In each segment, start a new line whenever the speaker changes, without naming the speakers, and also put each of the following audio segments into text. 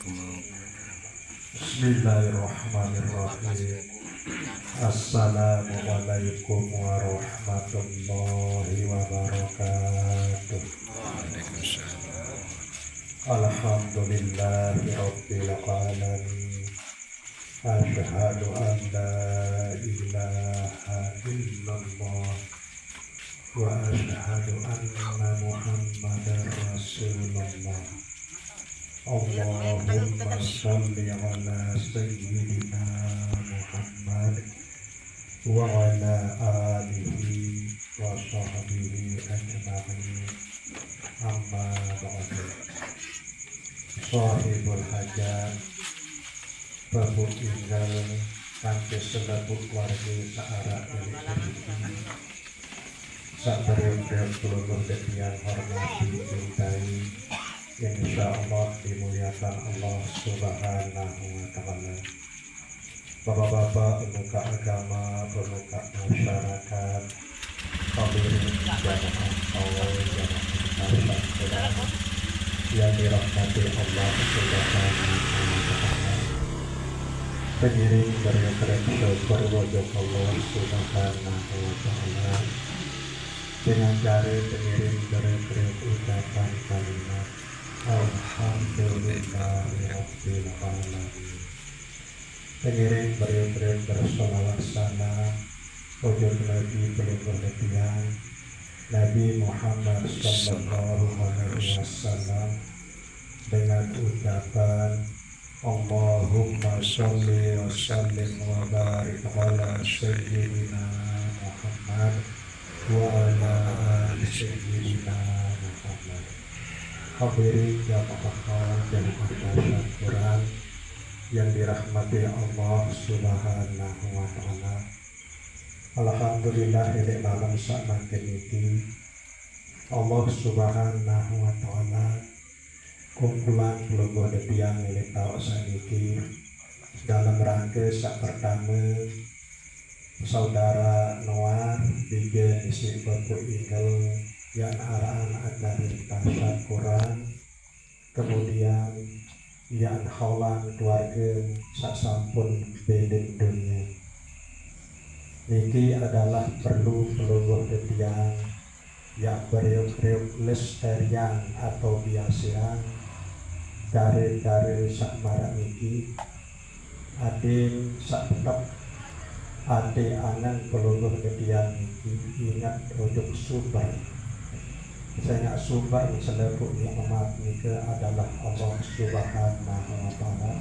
Bismillahirrahmanirrahim. Assalamualaikum warahmatullahi wabarakatuh. Alhamdulillahi rabbil alamin. Asyhadu an la ilaha illallah wa asyhadu anna Muhammadar Rasulullah. Allahumma sholli ala sayyidina Muhammad wa ala alihi wa sahbihi ajma'in. Amma ba'du. Sahibul hajat Babu tinggal kanthi selebut warga searah dari ini. Sak beriuk-beriuk peluluh yang hormati cintai, insyaallah dimuliakan Allah Subhanahu wa ta'ala. Bapak-bapak pemuka agama, pemuka masyarakat, hadirin jamaah Allah jamaah yang dirahmati Allah Subhanahu wa ta'ala. Pengiring beriuk-beriuk syukur wajah Allah Subhanahu wa ta'ala dengan cara pengiring beriuk-beriuk ucapan kalimat Alhamdulillahirabbil alamin. Pengiring beriuk-beriuk bersolawat salam ujung Nabi pelipur lebihan Nabi Muhammad sallallahu alaihi wasallam dengan ucapan Allahumma sholli wa sallim wa barik ala sayyidina Muhammad wa ala ali sayyidina Muhammad. Hadirin jamaah jamaah Quran yang dirahmati Allah Subhanahu wa ta'ala. Alhamdulillah ini malam sak mangken iki Allah Subhanahu wa ta'ala kumpulan pelungguh debiang milik tau saniki dalam rangka sak pertama saudara Noar tiga isi baku ingel yang araan dari tasat Quran, kemudian yang haulan keluarga sak sampun bedeng dunia. Niki adalah perlu pelungguh debiang yang beriuk-riuk lestarian atau biasian dari sak marak niki adin sak tetap ade angan peluluh kedian niki ingat rujuk subar. Saya subar selepuk nikmat nika adalah Allah Subhanahu wa ta'ala.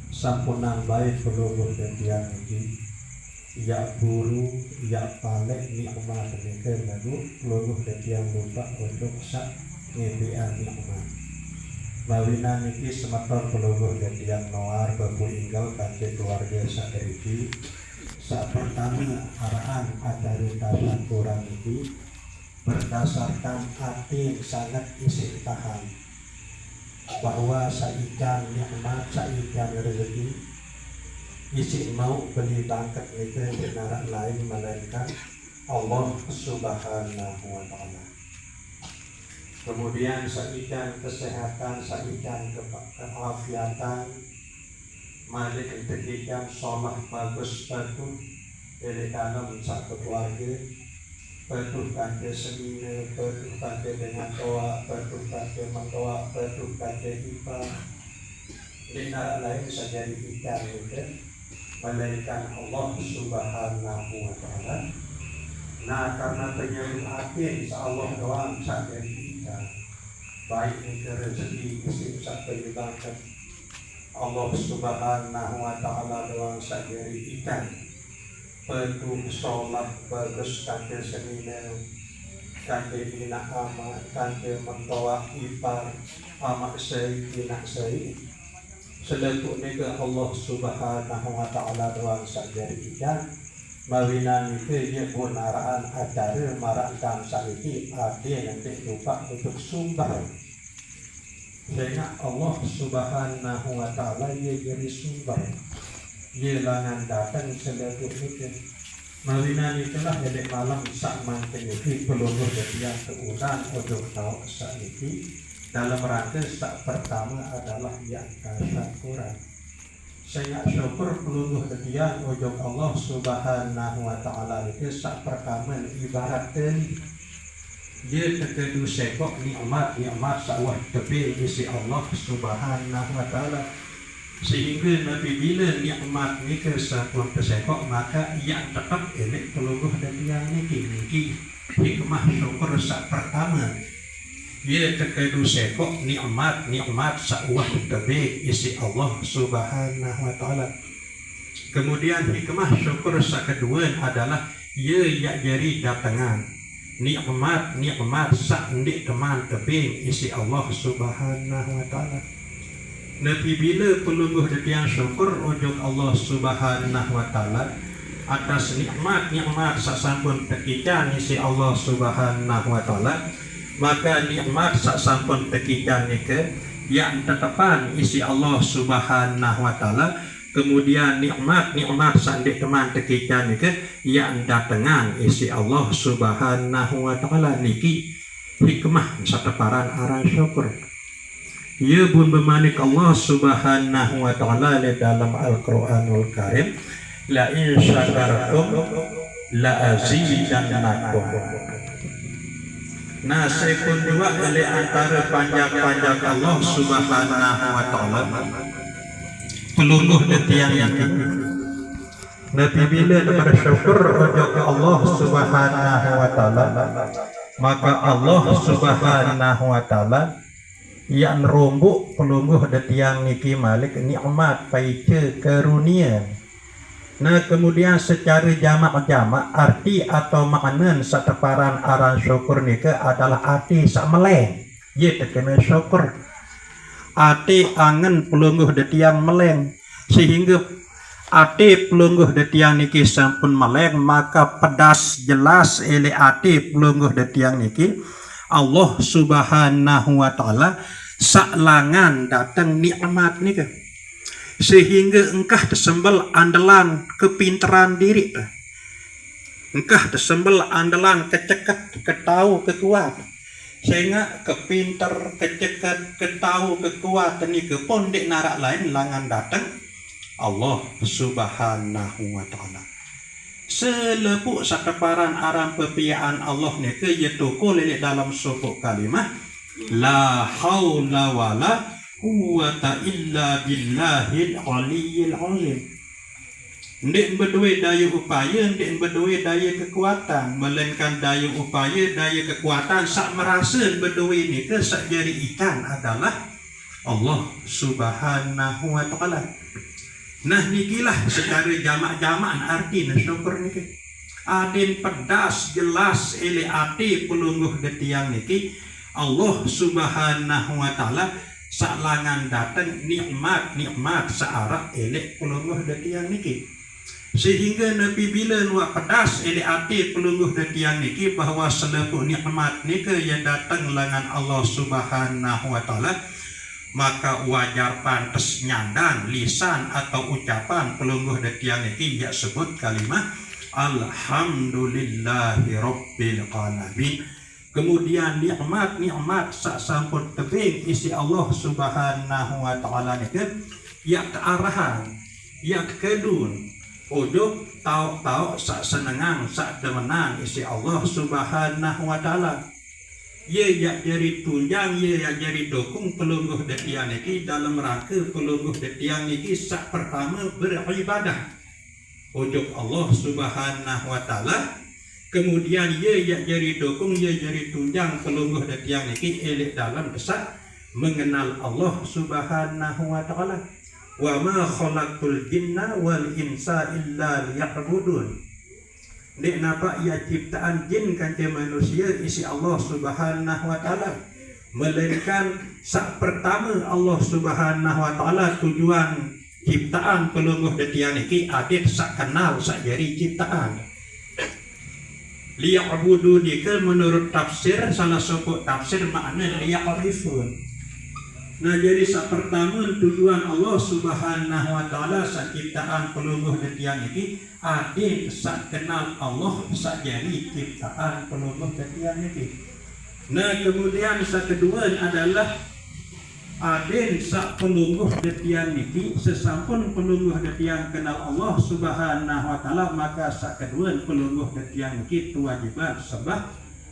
Sampunan baik peluluh kedian niki ya buru ya palek nikmat nika lalu peluluh kedian lupa untuk sak ngebian nikmat. Mawina niki semeton peluluh gantian Noar babu inggal kanthi keluarga saderiki. Saat pertama araan adari tasat Quran niki berdasarkan hati sangat isi tahan bahwa saikan nikmat saikan rezeki isi mau beli bangkat niki benaran lain melainkan Allah Subhanahu wa ta'ala. Kemudian saikan kesehatan, saikan keafiatan, malik ketika sholat bagus patuh, dari dalam satu keluarga, patuh kante semina, patuh kante dengan toa, patuh kante mentoa, patuh kante ipa, lina lain saja diikan itu, melainkan Allah Subhanahu wa ta'ala. Nah karena penyebut hati insya Allah doang saja baik ini rezeki istiqsat penyebabkan Allah Subhanahu wa ta'ala doang saja ikan petuh sholat bagus kanti semina kanti ina ama kanti mentawah ipar amak say inak say selepuk nega Allah Subhanahu wa ta'ala doang saja ikan mawina itu dia bunaraan acara marahkan saliti ada nanti lupa untuk sumber sehingga Allah Subhanahu wa ta'ala dia jadi sumber dia langan datang selepuk itu mawina itulah jadi malam sak mantan itu peluluh yang keuran untuk tahu saliti dalam rangka sak pertama adalah yang syukuran. Saya syukur peluluh ketian ujung Allah Subhanahu wa Ta'ala itu sak pertama ibaratkan dia terkedu sekok nikmat sawah tepi isi Allah Subhanahu wa Ta'ala, sehingga Nabi bila nikmat ni ke satu sekok maka ia tetap elek peluluh ketian niki hikmah syukur sak pertama dia terkedu sekok nikmat sawah tepi isi Allah Subhanahu wa Ta'ala. Kemudian hikmah syukur sak kedua adalah ia jadi datangan nikmat sak ndik teman tepi isi Allah Subhanahu wa Ta'ala. Nabi bila pelungguh detiang syukur ujung Allah Subhanahu wa Ta'ala atas nikmat sak sampun tekican isi Allah Subhanahu wa Ta'ala, maka nikmat sak sampun tekican nike yang tetapan isi Allah Subhanahu wa Ta'ala. Kemudian nikmat sandik teman tekican nike yang datangan isi Allah Subhanahu wa Ta'ala niki hikmah sateparan aran syukur. Ya bun bemanik Allah Subhanahu wa Ta'ala dalam Al-Qur'anul Karim, la in syakartum la azidannakum. Nah, sekun dua dari antara panjang Allah Subhanahu wa Ta'ala peluluh detiang yang Nabi bila bersyukur kepada Allah Subhanahu wa Ta'ala, maka Allah Subhanahu wa Ta'ala yang rombuk pelungguh detiang niki malik nikmat paice karunia. Nah, kemudian secara jamak arti atau makna sateparan aran syukur nika adalah arti sak meleng ye terkena syukur. Ati angen pelungguh detiang meleng, sehingga ati pelungguh detiang niki sampun meleng maka pedas jelas ele ati pelungguh detiang niki Allah Subhanahu wa Ta'ala saklangan datang nikmat nika, sehingga engkah tersembel andalan kepinteran diri, engkah tersembel andalan kecekat ketahu kekuat, sehingga kepinter kecekat ketahu kekuatan ni kepon dek narak lain langan datang Allah Subhanahu wa Ta'ala. Selepuk sateparan aram pepiaan Allah ni ke yetuku lelek dalam suku kalimah la haula wala quwata illa billahil aliyyil azim. Ndik berdua daya upaya, ndik berdua daya kekuatan, melainkan daya upaya, daya kekuatan sak merasa berdua ini ke sak jari ikan adalah Allah Subhanahu wa Ta'ala. Nah, nikilah secara jamak-jamak arti syukur niki. Adin pedas jelas ele ati pelungguh detiang niki Allah Subhanahu wa Ta'ala saklangan datang nikmat searah elek pelungguh detiang niki, sehingga Nabi bila nuak pedas ele ati pelungguh detiang niki bahwa selepuk nikmat nika yang datang langan Allah Subhanahu wa Ta'ala, maka wajar pantas nyandang lisan atau ucapan pelungguh detiang niki ya sebut kalimah alhamdulillahi rabbil alamin. Kemudian nikmat sak sampun tebing isi Allah Subhanahu wa Ta'ala niki ya kearahan ya kedun ujung tau sak senengang sak demenan isi Allah Subhanahu wa Ta'ala. Ia yang jadi tunjang, ia yang jadi dukung pelungguh detiang niki dalam rangka pelungguh detiang niki sak pertama beribadah ujung Allah Subhanahu wa Ta'ala. Kemudian ia yang jadi dukung, ia jadi tunjang pelungguh detiang niki elek dalam kesak mengenal Allah Subhanahu wa Ta'ala. Wa ma khalaqtul jinna wal insa illa liya'budun. Dek nampak ia ciptaan jin kanca manusia isi Allah Subhanahu wa Ta'ala, melainkan sak pertama Allah Subhanahu wa Ta'ala tujuan ciptaan pelungguh detiang niki adit sak kenal sak jari ciptaan. Liya'budu nika menurut tafsir salah satu tafsir makna liya'rifun. Nah, jadi sak pertama tujuan Allah Subhanahu wa Ta'ala sak ciptaan pelungguh detiang niki adit sak kenal Allah sak jari ciptaan pelungguh detiang niki.
Nah kemudian sa kedua adalah aden sak pelungguh detian niki sesampun pelungguh detian kenal Allah Subhanahu wa taala, maka sak kedua pelungguh detian niki kewajiban sembah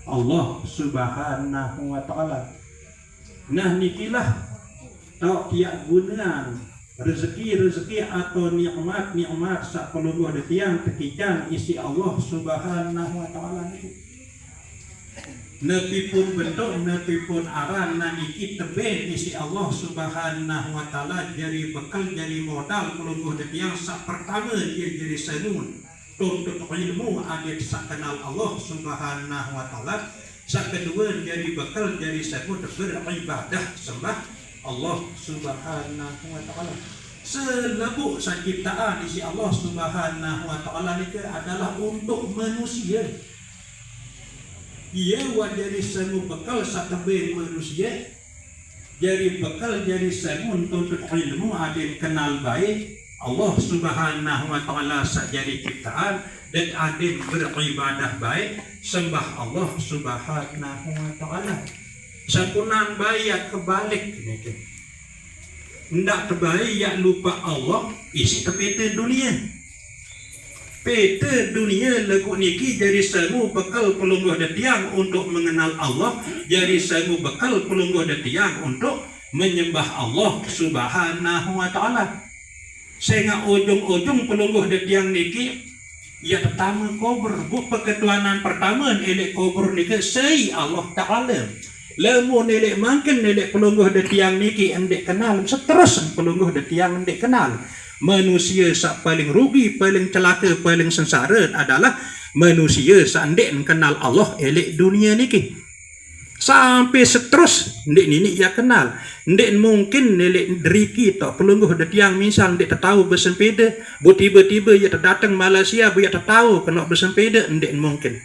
Allah Subhanahu wa taala. Nah nikilah tau tiak gunaan rezeki atau nikmat sak pelungguh detian tekican isi Allah Subhanahu wa taala niki. Nepi pun bentuk, nepi pun aran niki tebe isi Allah Subhanahu wa taala jadi bekal, jadi modal pelungguh detiang sak pertama dia jadi senun tuntut ilmu adik sak kenal Allah Subhanahu wa taala. Sak kedua jadi bekal, jadi senun beribadah sembah Allah Subhanahu wa taala. Selebuk ciptaan isi Allah Subhanahu wa taala niki adalah untuk manusia. Ia jadi semu bekal sakabeh manusia, jadi bekal jadi semu tuntut ilmu adin kenal baik Allah Subhanahu wa taala jadi ciptaan dan adin beribadah baik sembah Allah Subhanahu wa taala. Sakunan baik kebalik niki. Ndak terbaik ya lupa Allah isi tepete dunia. Peta dunia lagu niki jadi semu bekal pelungguh detiang untuk mengenal Allah, jadi semu bekal pelungguh detiang untuk menyembah Allah Subhanahu wa taala. Sehingga ujung-ujung pelungguh detiang niki ya pertama kubur, bu peketuanan pertama elek kubur niki sei Allah taala. Lamun elek mangkin elek pelungguh detiang niki endek kenal, seterus pelungguh detiang endek kenal. Manusia sak paling rugi, paling celaka, paling sengsara adalah manusia sak ndek kenal Allah elek dunia niki. Sampai seterus ndek nini ya kenal. Ndek mungkin elek deriki tok pelungguh detiang misal ndek tahu bersempeda, bu tiba-tiba ya terdatang Malaysia bu ya tahu kena bersempeda ndek mungkin.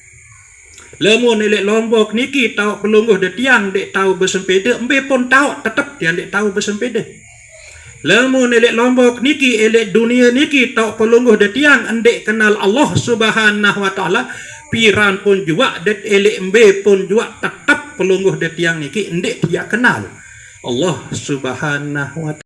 Lamun elek Lombok niki tahu pelungguh detiang ndek tahu bersempeda, embe pun tahu tetap dia ndek tahu bersempeda. Lamun elek Lombok niki elek dunia niki tau pelungguh detiang endek kenal Allah Subhanahu wa taala, piran pun juga det elek embe pun juga tetap pelungguh detiang niki endek dia kenal Allah Subhanahu wa taala.